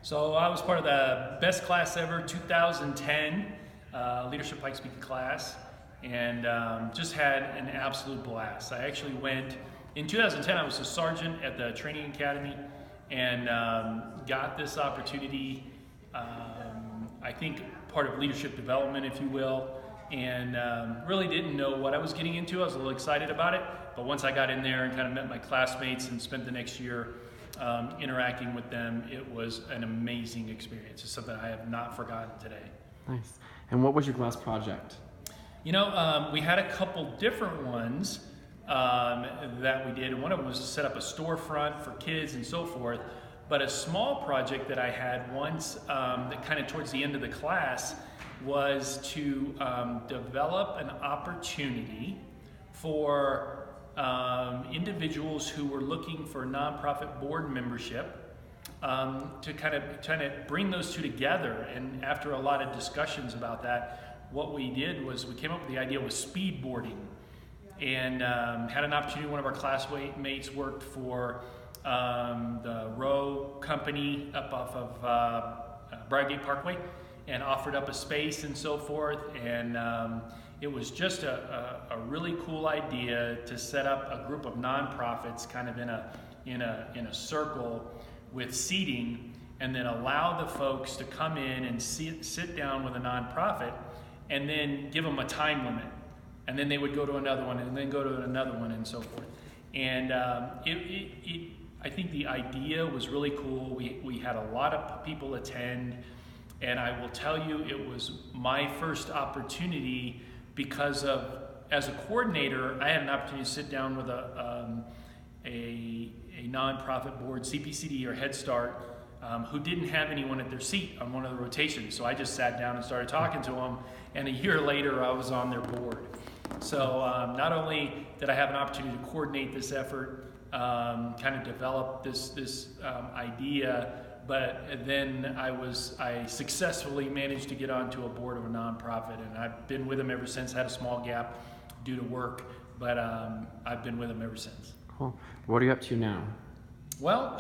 So I was part of the best class ever, 2010 Leadership Pikes speaking class, and just had an absolute blast. I actually went, in 2010 I was a sergeant at the training academy and got this opportunity, I think part of leadership development, if you will, and really didn't know what I was getting into. I was a little excited about it, but once I got in there and kind of met my classmates and spent the next year interacting with them, it was an amazing experience. It's something I have not forgotten today. Nice. And what was your class project? You know, we had a couple different ones that we did, and one of them was to set up a storefront for kids and so forth. But a small project that I had once, that kind of towards the end of the class, was to develop an opportunity for individuals who were looking for nonprofit board membership to kind of bring those two together. And after a lot of discussions about that, what we did was we came up with the idea of speed boarding, and had an opportunity. One of our classmates worked for the Row company up off of Briargate Parkway, and offered up a space and so forth. And it was just a really cool idea to set up a group of nonprofits kind of in a circle with seating, and then allow the folks to come in and sit down with a nonprofit, and then give them a time limit, and then they would go to another one, and then go to another one, and so forth. And I think the idea was really cool. We had a lot of people attend, and I will tell you, it was my first opportunity because of, as a coordinator, I had an opportunity to sit down with a nonprofit board, CPCD or Head Start, who didn't have anyone at their seat on one of the rotations. So I just sat down and started talking to them, and a year later I was on their board. So not only did I have an opportunity to coordinate this effort, kind of develop this idea, but then I successfully managed to get onto a board of a nonprofit, and I've been with them ever since. Had a small gap due to work, but I've been with them ever since. Cool. What are you up to now? Well,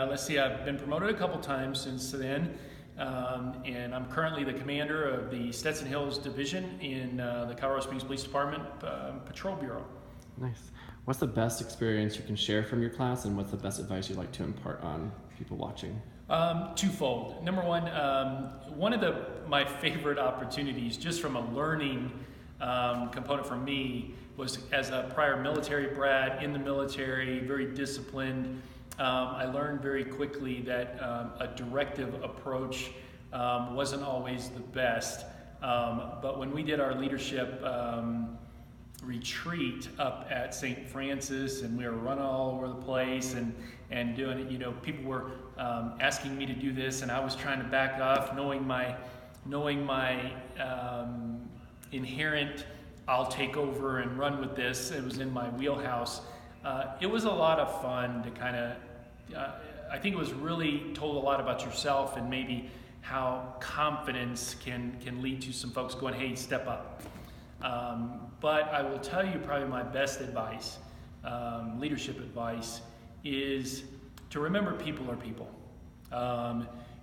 let's see, I've been promoted a couple times since then, and I'm currently the commander of the Stetson Hills Division in the Colorado Springs Police Department Patrol Bureau. Nice. What's the best experience you can share from your class, and what's the best advice you'd like to impart on people watching? Twofold. Number one of my favorite opportunities, just from a learning component for me, was as a prior military brat in the military, very disciplined. I learned very quickly that a directive approach wasn't always the best. But when we did our leadership retreat up at St. Francis, and we were running all over the place and doing it, you know, people were asking me to do this, and I was trying to back off, knowing my inherent I'll take over and run with this. It was in my wheelhouse. It was a lot of fun to kind of, I think it was really told a lot about yourself, and maybe how confidence can lead to some folks going, hey, step up. But I will tell you, probably my best advice, leadership advice, is to remember people are people.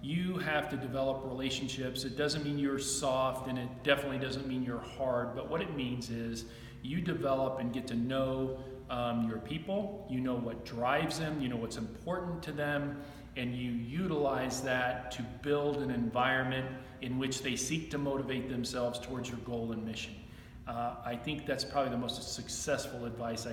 You have to develop relationships. It doesn't mean you're soft, and it definitely doesn't mean you're hard, but what it means is you develop and get to know your people. You know what drives them, you know what's important to them, and you utilize that to build an environment in which they seek to motivate themselves towards your goal and mission. I think that's probably the most successful advice I